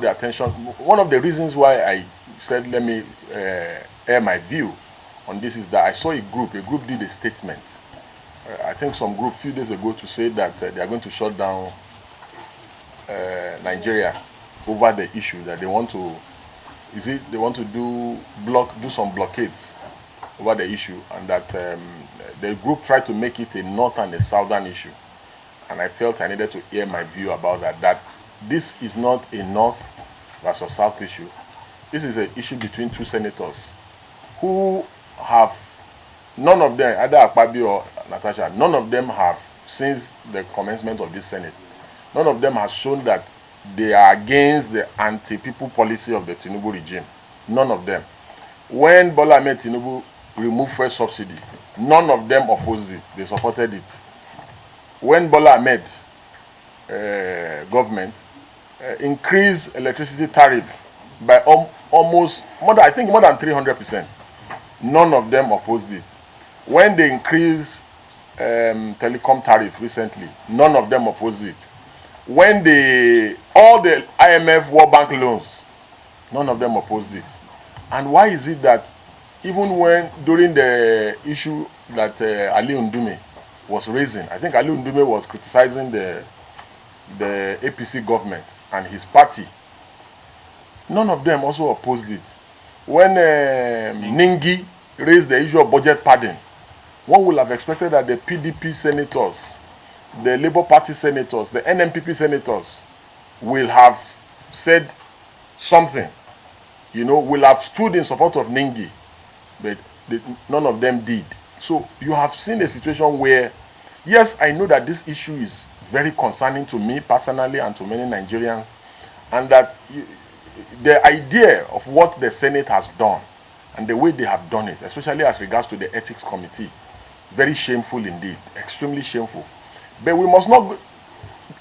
The attention. One of the reasons why I said let me air my view on this is that I saw a group did a statement. I think some group a few days ago to say that they are going to shut down Nigeria over the issue that they want to. They want to do some blockades over the issue, and that the group tried to make it a north and a southern issue, and I felt I needed to air my view about that. That this is not a north versus south issue. This is an issue between two senators who have, none of them, either AKPABIO or Natasha, none of them have, since the commencement of this Senate, none of them has shown that they are against the anti-people policy of the Tinubu regime. None of them. When Bola Ahmed Tinubu removed fuel subsidy, none of them opposed it. They supported it. When Bola Ahmed government increased electricity tariff by almost more than 300%, none of them opposed it. When they increased telecom tariff recently, none of them opposed it. When all the IMF World Bank loans, none of them opposed it. And why is it that even during the issue that Ali Ndume was raising, I think Ali Ndume was criticizing the APC government and his party, none of them also opposed it. When Ningi raised the issue of budget padding, one would have expected that the PDP senators, the Labour Party senators, the NMPP senators will have said something, will have stood in support of Ningi, but none of them did. So you have seen a situation where, yes, I know that this issue is very concerning to me personally and to many Nigerians, and that the idea of what the Senate has done and the way they have done it, especially as regards to the Ethics Committee, very shameful indeed, extremely shameful. But we must not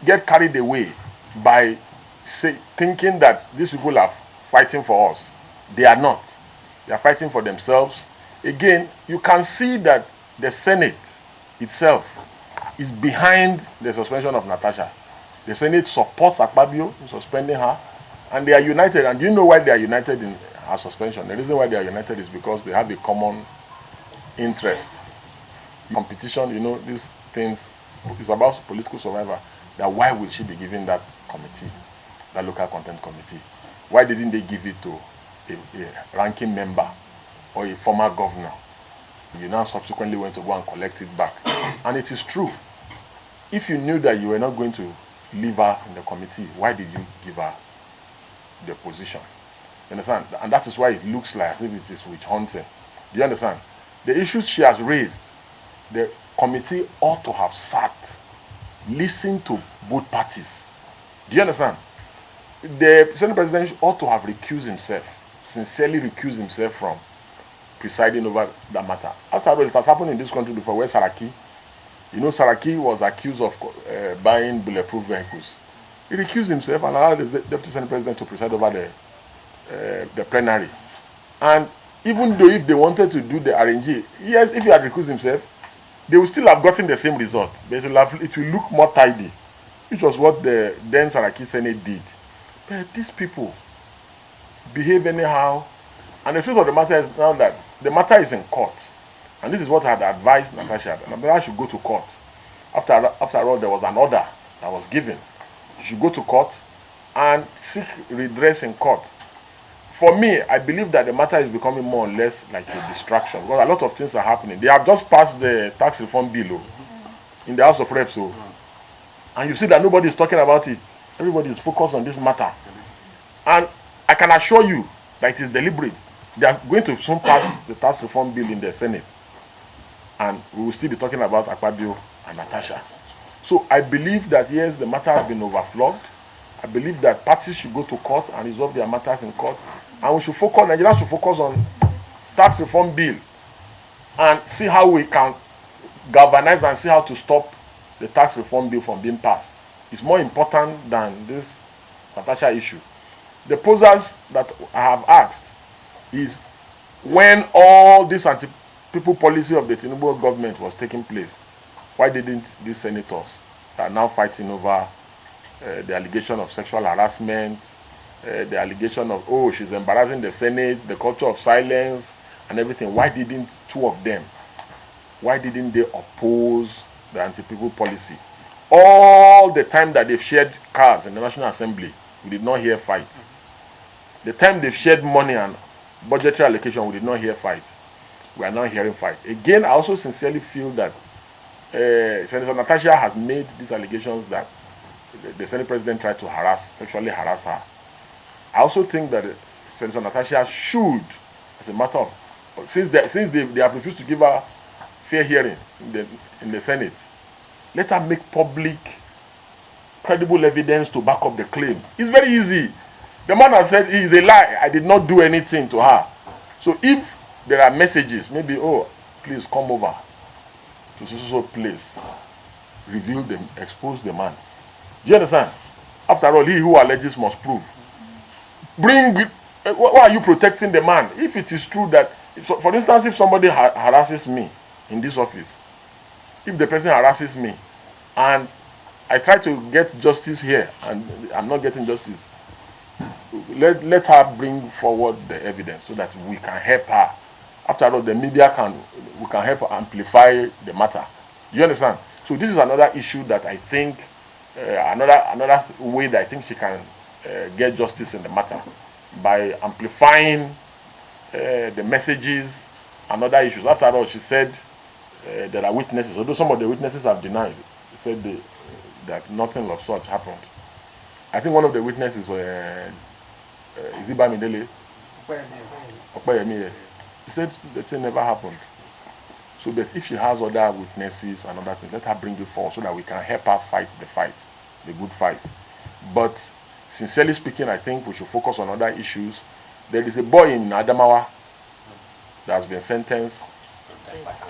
get carried away by thinking that these people are fighting for us. They are not. They are fighting for themselves. Again, you can see that the Senate itself is behind the suspension of Natasha. The Senate supports AKPABIO in suspending her, and they are united. And do you know why they are united in her suspension? The reason why they are united is because they have a common interest. Competition, these things, it's about political survival. That why will she be given that committee, that local content committee? Why didn't they give it to a ranking member or a former governor? You now subsequently went to go and collect it back. And it is true. If you knew that you were not going to leave her in the committee, why did you give her the position? You understand? And that is why it looks like as if it is witch hunting. Do you understand? The issues she has raised, the committee ought to have sat, listened to both parties. Do you understand? The Senate President ought to have sincerely recused himself from presiding over that matter. After all, it has happened in this country before, where Saraki was accused of buying bulletproof vehicles. He recused himself and allowed the Deputy Senate President to preside over the plenary. And even though if they wanted to do the RNG, yes, if he had recused himself, they would still have gotten the same result. But it will look more tidy, which was what the then Saraki Senate did. But these people behave anyhow. And the truth of the matter is now that the matter is in court. And this is what I had advised Natasha. Natasha should go to court. After all, there was an order that was given. She should go to court and seek redress in court. For me, I believe that the matter is becoming more or less like a distraction, because a lot of things are happening. They have just passed the tax reform bill in the House of Reps. And you see that nobody is talking about it. Everybody is focused on this matter. And I can assure you that it is deliberate. They are going to soon pass the tax reform bill in the Senate. And we will still be talking about AKPABIO and Natasha. So I believe that, yes, the matter has been overflowed. I believe that parties should go to court and resolve their matters in court. And we should Nigerians should focus on tax reform bill and see how we can galvanize and see how to stop the tax reform bill from being passed. It's more important than this Natasha issue. The posers that I have asked is, when all this anti-people policy of the Tinubu government was taking place, why didn't these senators that are now fighting over the allegation of sexual harassment the allegation of, oh, she's embarrassing the Senate, the culture of silence and everything. Why didn't two of them, why didn't they oppose the anti-people policy? All the time that they've shared cars in the National Assembly, we did not hear fight. The time they've shared money and budgetary allocation, we did not hear fight. We are now hearing fight. Again, I also sincerely feel that Senator Natasha has made these allegations that the Senate President tried to sexually harass her. I also think that Senator Natasha should, as a matter of, since they have refused to give her fair hearing in the Senate, let her make public credible evidence to back up the claim. It's very easy. The man has said he is a lie. I did not do anything to her. So if there are messages, maybe, oh, please come over to so place, reveal them, expose the man. Do you understand? After all, he who alleges must prove. Why are you protecting the man? If it is true that, so for instance, if somebody harasses me in this office, if the person harasses me and I try to get justice here and I'm not getting justice, let her bring forward the evidence so that we can help her. After all, the media we can help her amplify the matter. You understand? So this is another issue that I think, another way that I think she can get justice in the matter, by amplifying the messages and other issues. After all, she said there are witnesses, although some of the witnesses have denied, said that nothing of such happened. I think one of the witnesses were is it Bamidele? Yes. He said the thing never happened. So, but if she has other witnesses and other things, let her bring it forward so that we can help her fight, the good fight. But sincerely speaking, I think we should focus on other issues. There is a boy in Adamawa that has been sentenced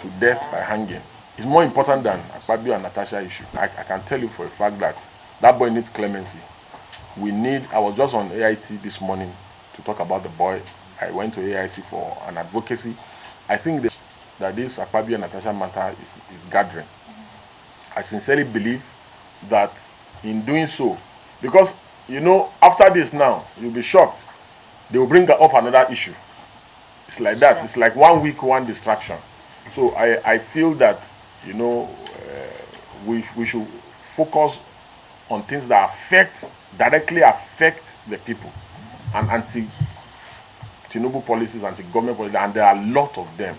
to death by hanging. It's more important than AKPABIO and Natasha issue. I can tell you for a fact that boy needs clemency. I was just on AIT this morning to talk about the boy. I went to AIC for an advocacy. I think that this AKPABIO and Natasha matter is gathering. I sincerely believe that in doing so, because, you know, after this now, you'll be shocked. They will bring up another issue. It's like that. It's like 1 week, one distraction. So I feel that, you know, we should focus on things that directly affect the people, and anti-Tinubu policies, anti-government policies, and there are a lot of them,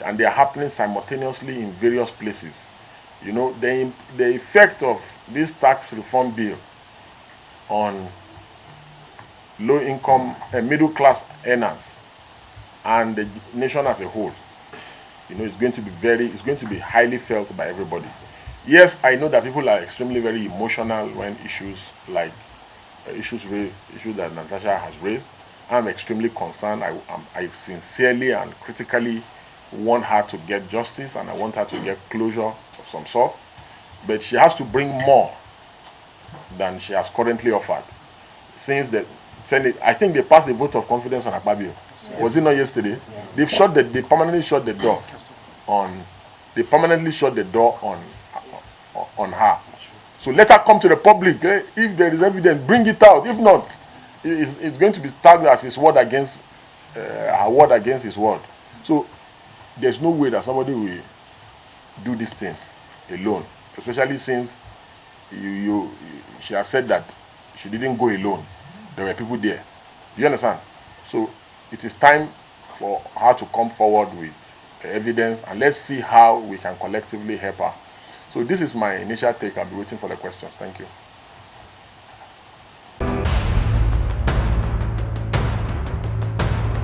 and they are happening simultaneously in various places. You know, the effect of this tax reform bill on low-income and middle-class earners and the nation as a whole, you know, it's going to be highly felt by everybody. Yes, I know that people are extremely very emotional when issues like issues that Natasha has raised. I'm extremely concerned. I sincerely and critically want her to get justice, and I want her to get closure of some sort. But she has to bring more than she has currently offered. Since the Senate, I think they passed a vote of confidence on AKPABIO. Yeah. Was it not yesterday? Yeah. They permanently shut the door on her. So let her come to the public. If there is evidence, bring it out. If not, it's going to be tagged as his word against her word against his word. So there's no way that somebody will do this thing alone, especially since she has said that she didn't go alone. There were people there. You understand? So it is time for her to come forward with evidence, and let's see how we can collectively help her. So this is my initial take. I'll be waiting for the questions. Thank you.